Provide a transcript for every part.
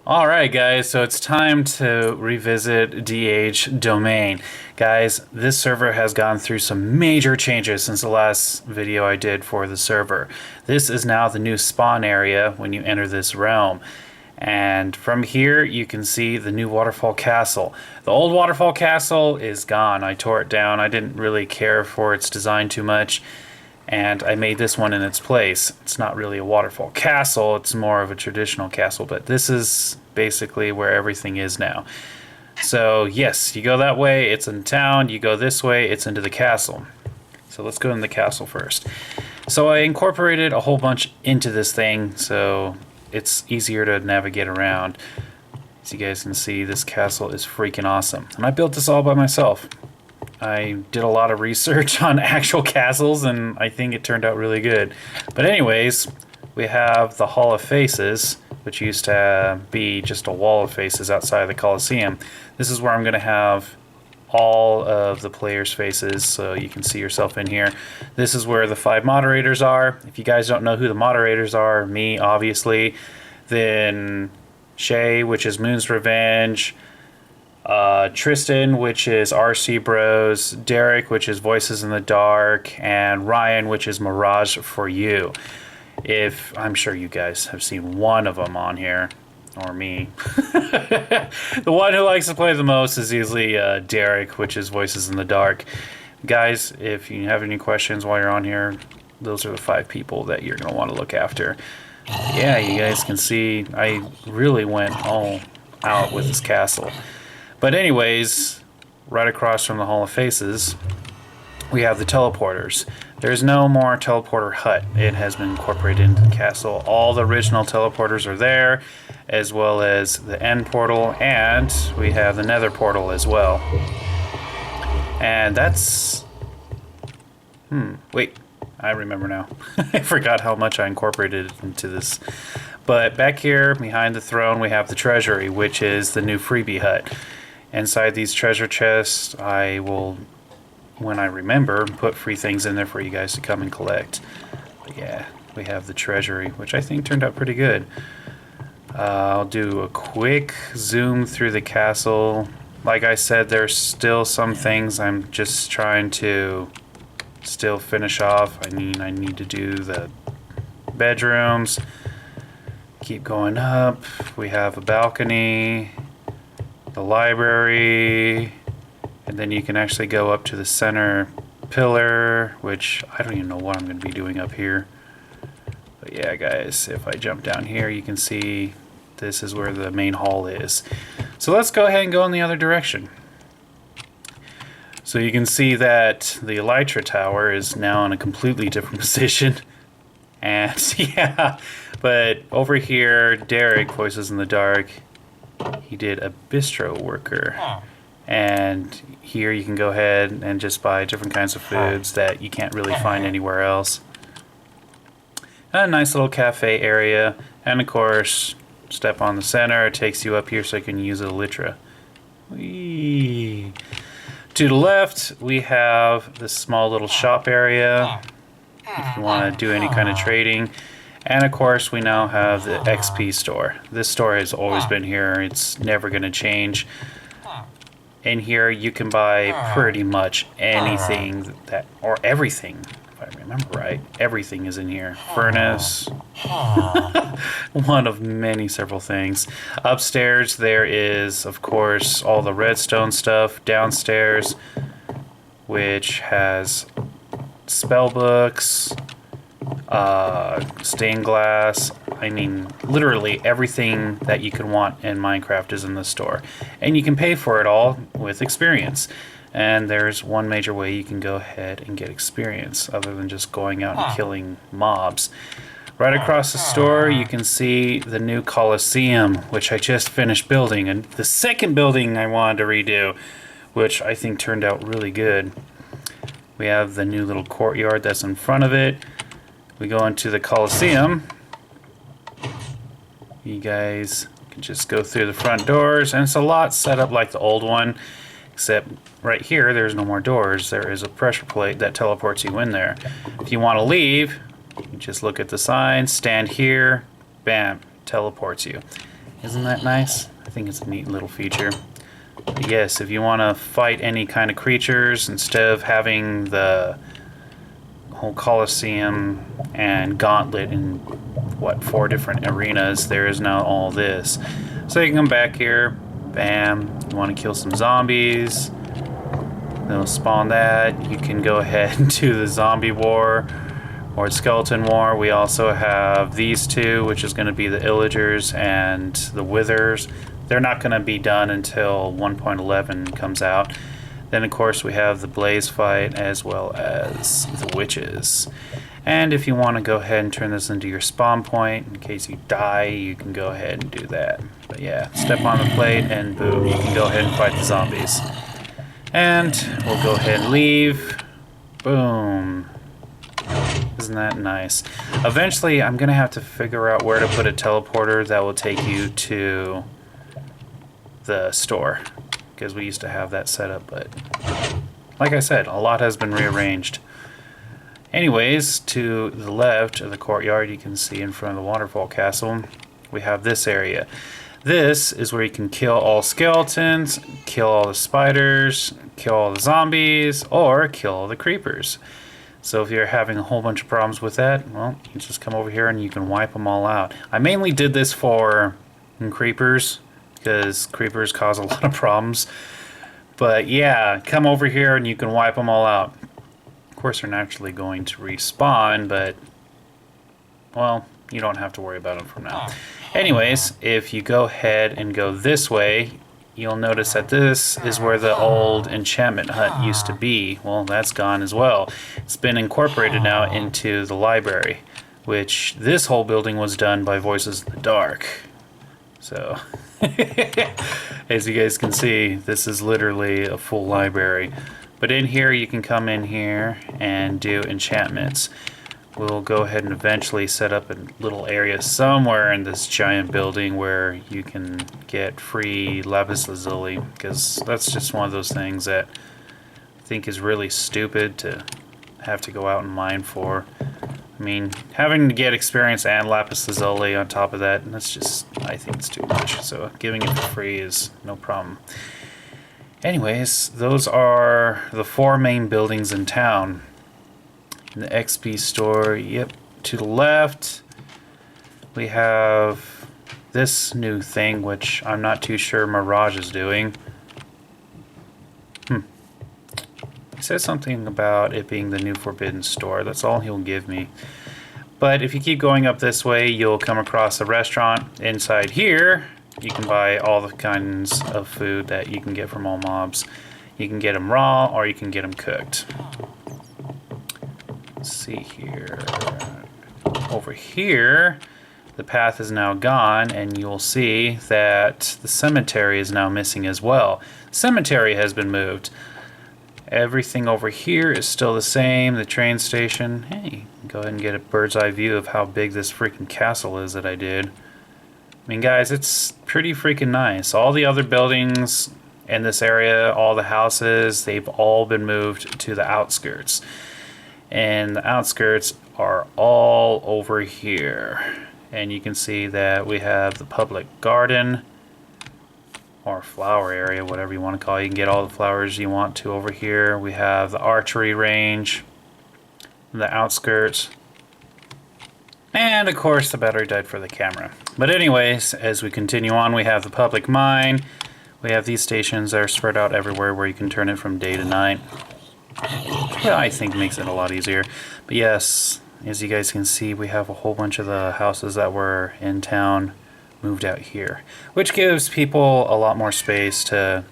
Alright guys, so it's time to revisit DEH domain. Guys, this server has gone through some major changes since the last video I did for the server. This is now the new spawn area when you enter this realm. And from here you can see the new waterfall castle. The old waterfall castle is gone. I tore it down. I didn't really care for its design too much, and I made this one in its place. It's not really a waterfall castle, it's more of a traditional castle, but this is basically where everything is now. So yes, you go that way, it's in town. You go this way, it's into the castle. So let's go in the castle first. So I incorporated a whole bunch into this thing so it's easier to navigate around. As you guys can see, this castle is freaking awesome, and I built this all by myself. I did a lot of research on actual castles, and I think it turned out really good. But anyways, we have the Hall of Faces, which used to be just a wall of faces outside of the Colosseum. This is where I'm going to have all of the players' faces, so you can see yourself in here. This is where the 5 moderators are. If you guys don't know who the moderators are, me, obviously, then Shay, which is Moon's Revenge, Tristan, which is RC Bros, Derek, which is Voices in the Dark, and Ryan, which is Mirage for You. If I'm sure you guys have seen one of them on here, or me. The one who likes to play the most is usually Derek, which is Voices in the Dark. Guys, if you have any questions while you're on here, those are the 5 people that you're going to want to look after. Yeah, you guys can see I really went all out with this castle. But anyways, right across from the Hall of Faces, we have the teleporters. There's no more teleporter hut. It has been incorporated into the castle. All the original teleporters are there, as well as the end portal, and we have the nether portal as well. And that's... wait, I remember now. I forgot how much I incorporated into this. But back here, behind the throne, we have the treasury, which is the new freebie hut. Inside these treasure chests, I will, when I remember, put free things in there for you guys to come and collect. But yeah, we have the treasury, which I think turned out pretty good. I'll do a quick zoom through the castle. Like I said, there's still some things I'm just trying to still finish off. I mean, I need to do the bedrooms. Keep going up. We have a balcony, the library, and then you can actually go up to the center pillar, which I don't even know what I'm going to be doing up here. But yeah, guys, if I jump down here, you can see this is where the main hall is. So let's go ahead and go in the other direction. So you can see that the Elytra Tower is now in a completely different position. And yeah, but over here, Derek, Voices in the Dark, he did a bistro worker. And here you can go ahead and just buy different kinds of foods that you can't really find anywhere else. A nice little cafe area, and of course, step on the center, it takes you up here so you can use a Elytra. Whee. To the left, we have this small little shop area if you want to do any kind of trading. And of course, we now have the XP store. This store has always been here. It's never going to change. In here, you can buy pretty much anything that, or everything, if I remember right. Everything is in here. Furnace. One of many several things. Upstairs, there is, of course, all the redstone stuff. Downstairs, which has spell books, stained glass. I mean, literally everything that you can want in Minecraft is in the store. And you can pay for it all with experience. And there's one major way you can go ahead and get experience, other than just going out and killing mobs. Right across the store, you can see the new Colosseum, which I just finished building. And the second building I wanted to redo, which I think turned out really good. We have the new little courtyard that's in front of it. We go into the Colosseum. You guys can just go through the front doors, and it's a lot set up like the old one, except right here there's no more doors. There is a pressure plate that teleports you in there. If you want to leave, You just look at the sign, stand here, bam, teleports you. Isn't that nice? I think it's a neat little feature. But yes, if you want to fight any kind of creatures, instead of having the whole Colosseum and Gauntlet in, what, 4 different arenas, there is now all this. So you can come back here, bam, you want to kill some zombies, they'll spawn that. You can go ahead and do the zombie war or skeleton war. We also have these two, which is going to be the Illagers and the Withers. They're not going to be done until 1.11 comes out. Then of course we have the Blaze fight as well as the Witches. And if you want to go ahead and turn this into your spawn point, in case you die, you can go ahead and do that. But yeah, step on the plate and boom, you can go ahead and fight the zombies. And we'll go ahead and leave. Boom. Isn't that nice? Eventually, I'm going to have to figure out where to put a teleporter that will take you to the store. Because we used to have that set up, but like I said, a lot has been rearranged. Anyways, to the left of the courtyard, you can see in front of the waterfall castle, we have this area. This is where you can kill all skeletons, kill all the spiders, kill all the zombies, or kill all the creepers. So if you're having a whole bunch of problems with that, well, you just come over here and you can wipe them all out. I mainly did this for creepers, because creepers cause a lot of problems. But yeah, come over here and you can wipe them all out. Of course, they're naturally going to respawn, but, well, you don't have to worry about them from now. Anyways, if you go ahead and go this way, you'll notice that this is where the old enchantment hut used to be. Well, that's gone as well. It's been incorporated now into the library, which this whole building was done by Voices in the Dark. So, as you guys can see, this is literally a full library. But in here, you can come in here and do enchantments. We'll go ahead and eventually set up a little area somewhere in this giant building where you can get free lapis lazuli, because that's just one of those things that I think is really stupid to have to go out and mine for. I mean, having to get experience and lapis lazuli on top of that, that's just, I think it's too much. So giving it for free is no problem. Anyways, those are the 4 main buildings in town. In the XP store, yep, to the left, we have this new thing, which I'm not too sure Mirage is doing. He says something about it being the new Forbidden Store. That's all he'll give me. But if you keep going up this way, you'll come across a restaurant. Inside here, you can buy all the kinds of food that you can get from all mobs. You can get them raw, or you can get them cooked. Let's see here. Over here, the path is now gone, and you'll see that the cemetery is now missing as well. Cemetery has been moved. Everything over here is still the same. The train station. Hey, go ahead and get a bird's eye view of how big this freaking castle is that I did. I mean, guys, it's pretty freaking nice. All the other buildings in this area, all the houses, they've all been moved to the outskirts. And the outskirts are all over here. And you can see that we have the public garden, or flower area, whatever you want to call it. You can get all the flowers you want to over here. We have the archery range, the outskirts, and of course the battery died for the camera. But anyways, as we continue on, we have the public mine. We have these stations that are spread out everywhere where you can turn it from day to night. Yeah, I think makes it a lot easier. But yes, as you guys can see, we have a whole bunch of the houses that were in town moved out here, which gives people a lot more space to,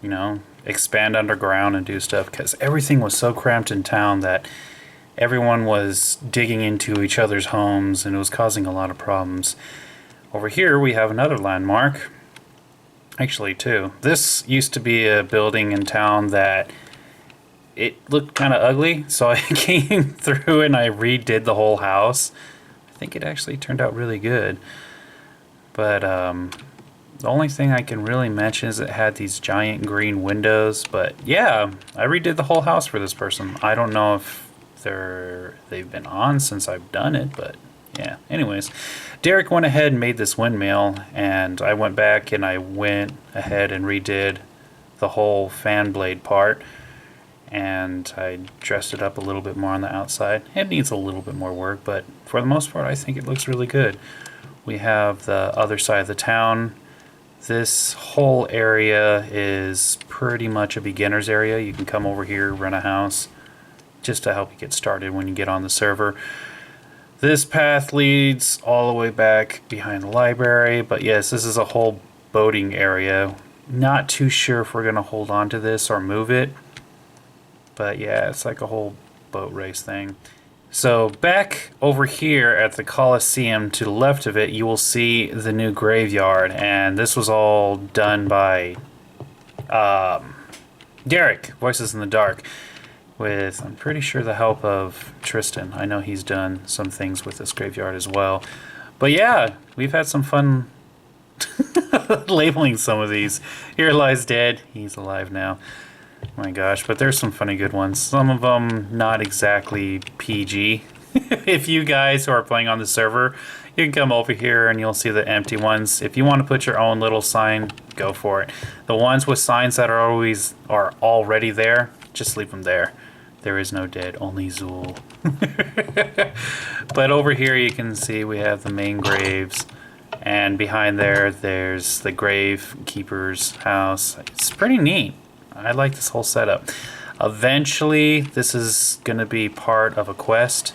you know, expand underground and do stuff, because everything was so cramped in town that everyone was digging into each other's homes, and it was causing a lot of problems. Over here we have another landmark, actually two. This used to be a building in town that it looked kind of ugly, so I came through and I redid the whole house. I think it actually turned out really good. But the only thing I can really mention is it had these giant green windows. But yeah, I redid the whole house for this person. I don't know if they've been on since I've done it, but yeah. Anyways, Derek went ahead and made this windmill, and I went back and I went ahead and redid the whole fan blade part, and I dressed it up a little bit more on the outside. It needs a little bit more work, but for the most part I think it looks really good. We have the other side of the town. This whole area is pretty much a beginner's area. You can come over here, rent a house, just to help you get started when you get on the server. This path leads all the way back behind the library, but yes, this is a whole boating area. Not too sure if we're going to hold on to this or move it, but yeah, it's like a whole boat race thing. So back over here at the Coliseum to the left of it, you will see the new graveyard, and this was all done by Derek, Voices in the Dark, with, I'm pretty sure, the help of Tristan. I know he's done some things with this graveyard as well. But yeah, we've had some fun labeling some of these. Here lies dead. He's alive now. My gosh, but there's some funny good ones. Some of them not exactly PG. If you guys who are playing on the server, you can come over here and you'll see the empty ones. If you want to put your own little sign, go for it. The ones with signs that are already there, just leave them there. There is no dead, only Zool. But over here you can see we have the main graves, and behind there's the grave keeper's house. It's pretty neat. I like this whole setup. Eventually this is going to be part of a quest,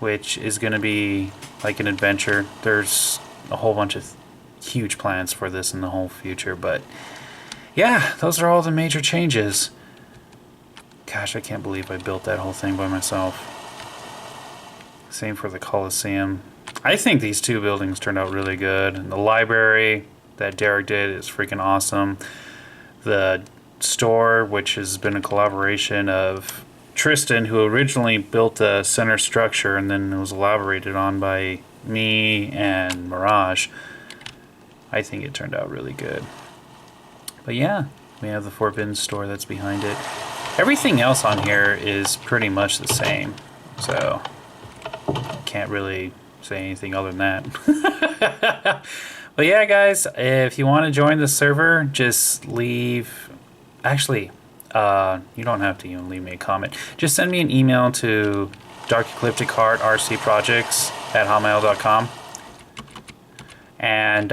which is going to be like an adventure. There's a whole bunch of huge plans for this in the whole future, but yeah, those are all the major changes. Gosh, I can't believe I built that whole thing by myself. Same for the Coliseum. I think these two buildings turned out really good. And the library that Derek did is freaking awesome. The store, which has been a collaboration of Tristan, who originally built the center structure, and then it was elaborated on by me and Mirage. I think it turned out really good. But yeah, we have the Forbidden store that's behind it. Everything else on here is pretty much the same, so can't really say anything other than that. But yeah, guys, if you want to join the server, just leave... Actually, you don't have to even leave me a comment. Just send me an email to DarkEclipticHeartRCProjects at hotmail.com. And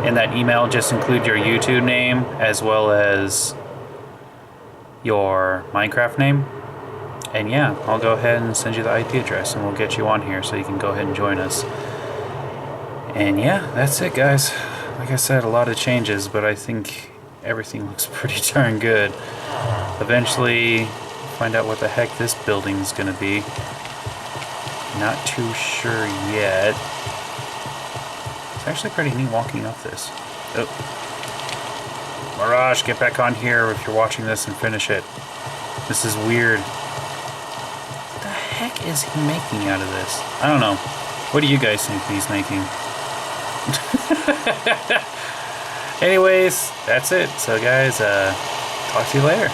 in that email, just include your YouTube name as well as your Minecraft name. And yeah, I'll go ahead and send you the IP address and we'll get you on here so you can go ahead and join us. And yeah, that's it, guys. Like I said, a lot of changes, but I think everything looks pretty darn good. Eventually, find out what the heck this building's gonna be. Not too sure yet. It's actually pretty neat walking up this. Oh. Mirage, get back on here if you're watching this and finish it. This is weird. What the heck is he making out of this? I don't know. What do you guys think he's making? Anyways, that's it. So guys, talk to you later.